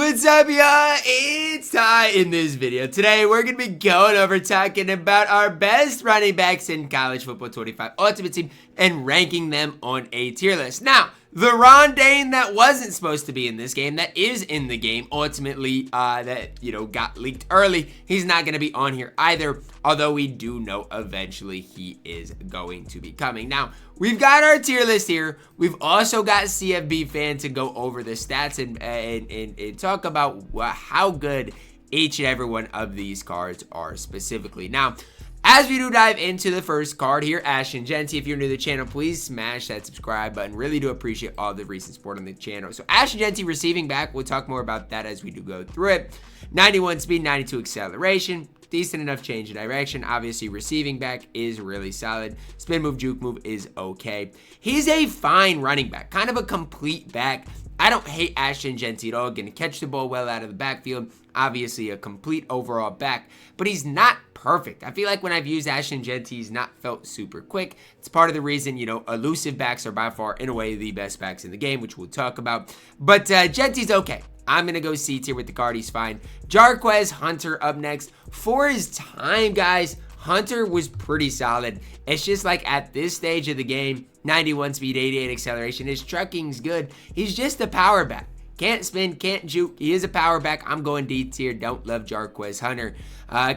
What's up, y'all? It's Ty in this video. Today, we're going to be going over talking about our best running backs in College Football 25 Ultimate Team and ranking them on a tier list. Now, the Rondane that wasn't supposed to be in this game, that is in the game, ultimately, got leaked early. He's not going to be on here either, although we do know eventually he is going to be coming. Now, we've got our tier list here. We've also got CFB fan to go over the stats and talk about how good each and every one of these cards are specifically. Now, as we do dive into the first card here, Ashton Jeanty, if you're new to the channel, please smash that subscribe button. Really do appreciate all the recent support on the channel. So Ashton Jeanty receiving back, we'll talk more about that as we do go through it. 91 speed, 92 acceleration. Decent enough change in direction. Obviously, receiving back is really solid. Spin move, juke move is okay. He's a fine running back, kind of a complete back. I don't hate Ashton Jeanty at all. Going to catch the ball well out of the backfield. Obviously, a complete overall back, but he's not perfect. I feel like when I've used Ashton Jeanty, he's not felt super quick. It's part of the reason, elusive backs are by far, in a way, the best backs in the game, which we'll talk about. But Jeanty's okay. I'm going to go C tier with the card. He's fine. Jarquez Hunter up next. For his time, guys, Hunter was pretty solid. It's just like at this stage of the game, 91 speed, 88 acceleration. His trucking's good. He's just a power back. Can't spin, can't juke. He is a power back. I'm going D tier. Don't love Jarquez Hunter.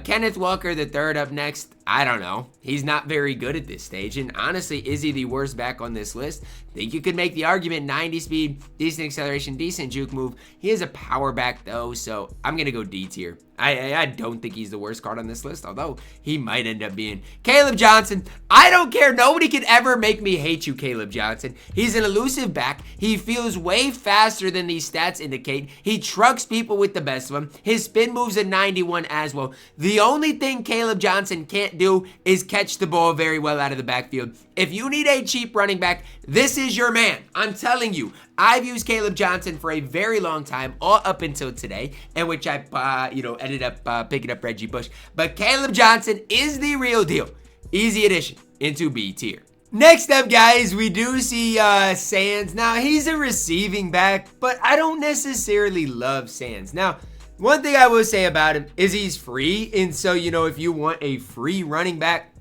Kenneth Walker the third up next. I don't know. He's not very good at this stage. And honestly, is he the worst back on this list? I think you could make the argument 90 speed, decent acceleration, decent juke move. He is a power back though, so I'm going to go D tier. I don't think he's the worst card on this list, although he might end up being. Caleb Johnson. I don't care. Nobody can ever make me hate you, Caleb Johnson. He's an elusive back. He feels way faster than these stats indicate. He trucks people with the best of them. His spin move's a 91 as well. The only thing Caleb Johnson can't do is catch the ball very well out of the backfield. If you need a cheap running back, this is your man. I'm telling you. I've used Caleb Johnson for a very long time, all up until today, in which I, ended up picking up Reggie Bush. But Caleb Johnson is the real deal. Easy addition into B tier. Next up, guys, we do see Sands. Now, he's a receiving back, but I don't necessarily love Sands. Now, one thing I will say about him is he's free, and so, if you want a free running back,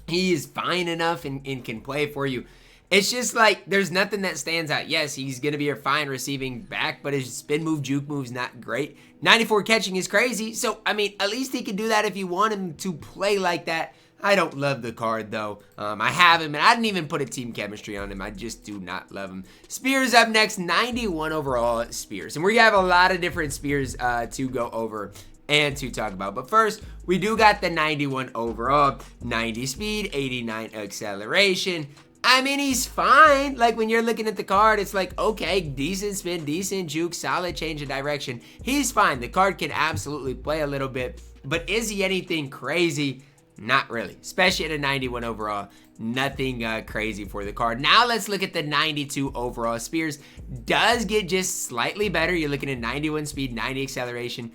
he is fine enough and can play for you. It's just like there's nothing that stands out. Yes, he's going to be a fine receiving back, but his spin move, juke move's not great. 94 catching is crazy, so, at least he can do that if you want him to play like that. I don't love the card, though. I have him, and I didn't even put a team chemistry on him. I just do not love him. Spears up next, 91 overall Spears. And we have a lot of different Spears to go over and to talk about. But first, we do got the 91 overall, 90 speed, 89 acceleration. He's fine. Like, when you're looking at the card, it's like, okay, decent spin, decent juke, solid change of direction. He's fine. The card can absolutely play a little bit. But is he anything crazy? Not really, especially at a 91 overall. Nothing crazy for the card. Now let's look at the 92 overall. Spears does get just slightly better. You're looking at 91 speed, 90 acceleration,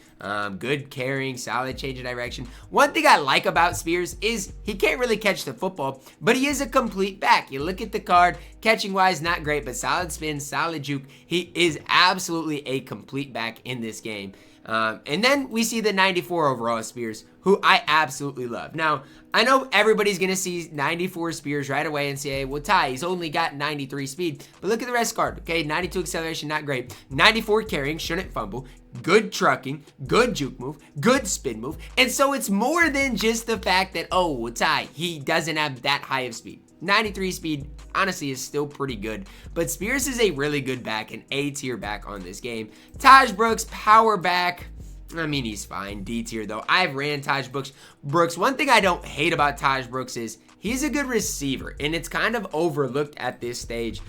good carrying, solid change of direction. One thing I like about Spears is he can't really catch the football, but he is a complete back. You look at the card, catching wise, not great, but solid spin, solid juke. He is absolutely a complete back in this game. And then we see the 94 overall Spears, who I absolutely love. Now, I know everybody's going to see 94 Spears right away and say, hey, well, Ty, he's only got 93 speed. But look at the rest card, okay? 92 acceleration, not great. 94 carrying, shouldn't fumble. Good trucking, good juke move, good spin move. And so it's more than just the fact that, oh, well, Ty, he doesn't have that high of speed. 93 speed, honestly, is still pretty good. But Spears is a really good back, an A tier back on this game. Taj Brooks, power back. He's fine. D tier, though. I've ran Taj Brooks. One thing I don't hate about Taj Brooks is he's a good receiver, and it's kind of overlooked at this stage.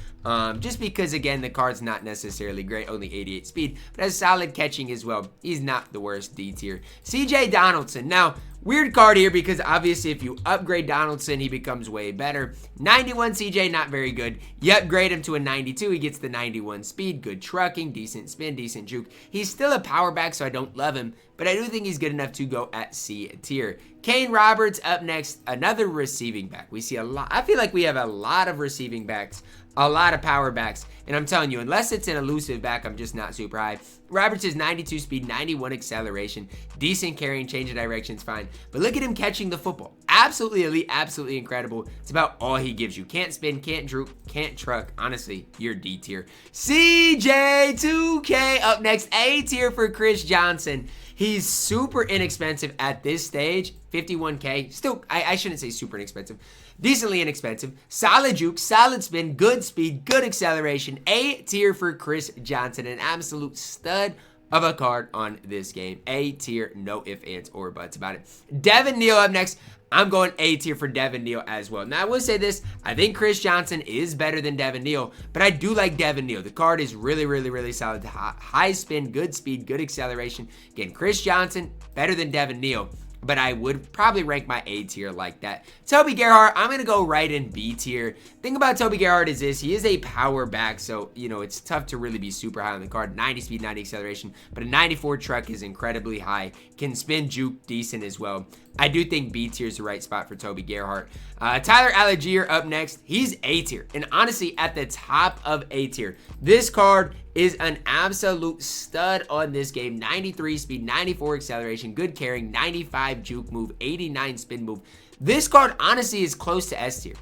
Just because, again, the card's not necessarily great, only 88 speed, but has solid catching as well. He's not the worst. D tier. CJ Donaldson. Now, weird card here because obviously if you upgrade Donaldson, he becomes way better. 91 CJ, not very good. You upgrade him to a 92, he gets the 91 speed, good trucking, decent spin, decent juke. He's still a power back, so I don't love him, but I do think he's good enough to go at C tier. Kane Roberts up next, another receiving back. We see a lot. I feel like we have a lot of receiving backs a lot of power backs. And I'm telling you, unless it's an elusive back, I'm just not super high. Roberts is 92 speed, 91 acceleration, decent carrying, change of direction is fine. But look at him catching the football. Absolutely elite, absolutely incredible. It's about all he gives you. Can't spin, can't droop, can't truck. Honestly, you're D tier. CJ2K up next, A tier for Chris Johnson. He's super inexpensive at this stage, 51K. Still, I shouldn't say super inexpensive. Decently inexpensive. Solid juke, solid spin, good speed, good acceleration. A tier for Chris Johnson. An absolute stud of a card on this game. A tier, no ifs, ands, or buts about it. Devin Neal up next. I'm going A tier for Devin Neal as well. Now, I will say this. I think Chris Johnson is better than Devin Neal, but I do like Devin Neal. The card is really, really, really solid. High spin, good speed, good acceleration. Again, Chris Johnson, better than Devin Neal, but I would probably rank my A tier like that. Toby Gerhart, I'm going to go right in B tier. Thing about Toby Gerhart is this. He is a power back, so, you know, it's tough to really be super high on the card. 90 speed, 90 acceleration, but a 94 truck is incredibly high. Can spin, juke, decent as well. I do think B tier is the right spot for Toby Gerhart. Tyler Algier up next. He's A tier, and honestly, at the top of A tier. This card is an absolute stud on this game. 93 speed, 94 acceleration, good carrying, 95 juke move, 89 spin move. This card honestly is close to S tier.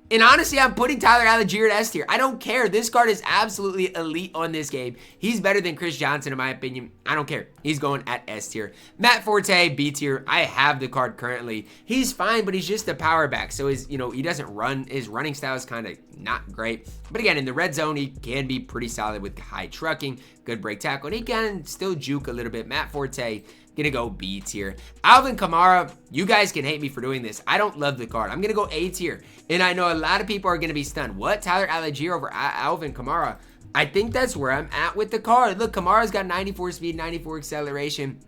And honestly, I'm putting Tyler Algier at S tier. I don't care. This card is absolutely elite on this game. He's better than Chris Johnson, in my opinion. I don't care. He's going at S tier. Matt Forte, B tier. I have the card currently. He's fine, but he's just a power back. So he doesn't run. His running style is kind of not great. But again, in the red zone, he can be pretty solid with high trucking, good break tackle, and he can still juke a little bit. Matt Forte, gonna go B tier. Alvin Kamara, you guys can hate me for doing this. I don't love the card. I'm gonna go A tier. And I know a lot of people are gonna be stunned. What? Tyler Algier over Alvin Kamara? I think that's where I'm at with the card. Look, Kamara's got 94 speed, 94 acceleration.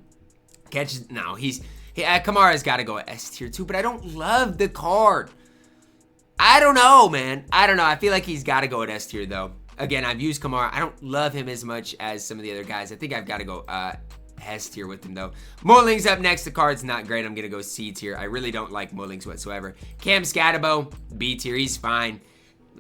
Catches, no, Kamara's gotta go S tier too, but I don't love the card. I don't know, man. I don't know. I feel like he's gotta go at S tier though. Again, I've used Kamara. I don't love him as much as some of the other guys. I think I've gotta go S tier with him though. Mullings up next. The card's not great. I'm gonna go C tier. I really don't like Mullings whatsoever. Cam Scatabo, B tier. He's fine.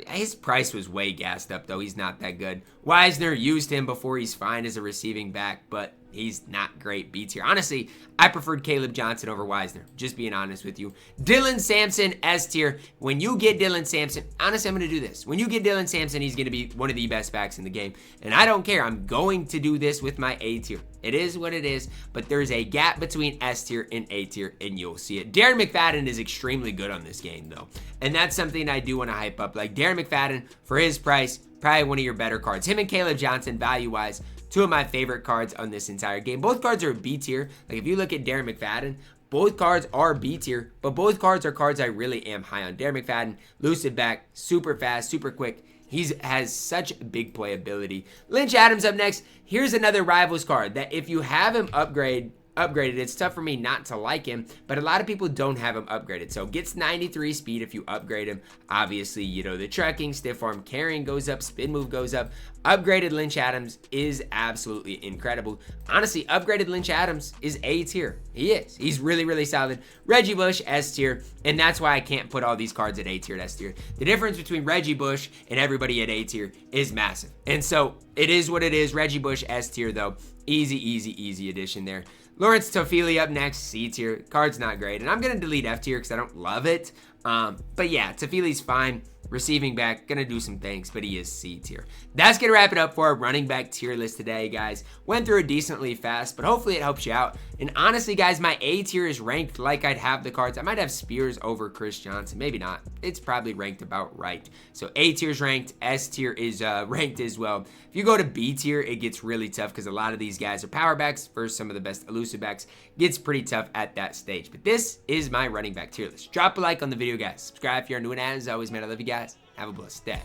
His price was way gassed up though. He's not that good. Wisner, used him before. He's fine as a receiving back, but he's not great. B tier. Honestly, I preferred Caleb Johnson over Wisner. Just being honest with you. Dylan Sampson, S tier. When you get Dylan Sampson, honestly, I'm going to do this. When you get Dylan Sampson, he's going to be one of the best backs in the game. And I don't care. I'm going to do this with my A tier. It is what it is, but there's a gap between S tier and A tier, and you'll see it. Darren McFadden is extremely good on this game, though. And that's something I do want to hype up. Like, Darren McFadden, for his price, probably one of your better cards. Him and Caleb Johnson, value-wise, two of my favorite cards on this entire game. Both cards are B tier. Like, if you look at Darren McFadden, both cards are B tier, but both cards are cards I really am high on. Darren McFadden, elusive back, super fast, super quick. He has such big playability. Lynch Adams up next. Here's another Rivals card that if you have him upgraded, it's tough for me not to like him, but a lot of people don't have him upgraded. So gets 93 speed if you upgrade him. Obviously, you know, the trekking, stiff arm carrying goes up, spin move goes up. Upgraded Lynch Adams is absolutely incredible. Honestly, upgraded Lynch Adams is A tier. He is. He's really, really solid. Reggie Bush, S tier, and that's why I can't put all these cards at A tier and S tier. The difference between Reggie Bush and everybody at A tier is massive. And so it is what it is. Reggie Bush, S tier though. Easy, easy, easy addition there. Lawrence Tofili up next, C tier. Card's not great. And I'm going to delete F tier because I don't love it. But yeah, Tofili's fine. Receiving back, gonna do some things, but he is C tier. That's gonna wrap it up for our running back tier list today, guys. Went through it decently fast, but hopefully it helps you out. And honestly, guys, my A tier is ranked like I'd have the cards. I might have Spears over Chris Johnson, maybe not. It's probably ranked about right. So A tier is ranked, S tier is ranked as well. If you go to B tier, it gets really tough because a lot of these guys are power backs versus some of the best elusive backs. Gets pretty tough at that stage. But this is my running back tier list. Drop a like on the video, guys. Subscribe if you're new, and as always, man, I love you guys. Have a blessed day.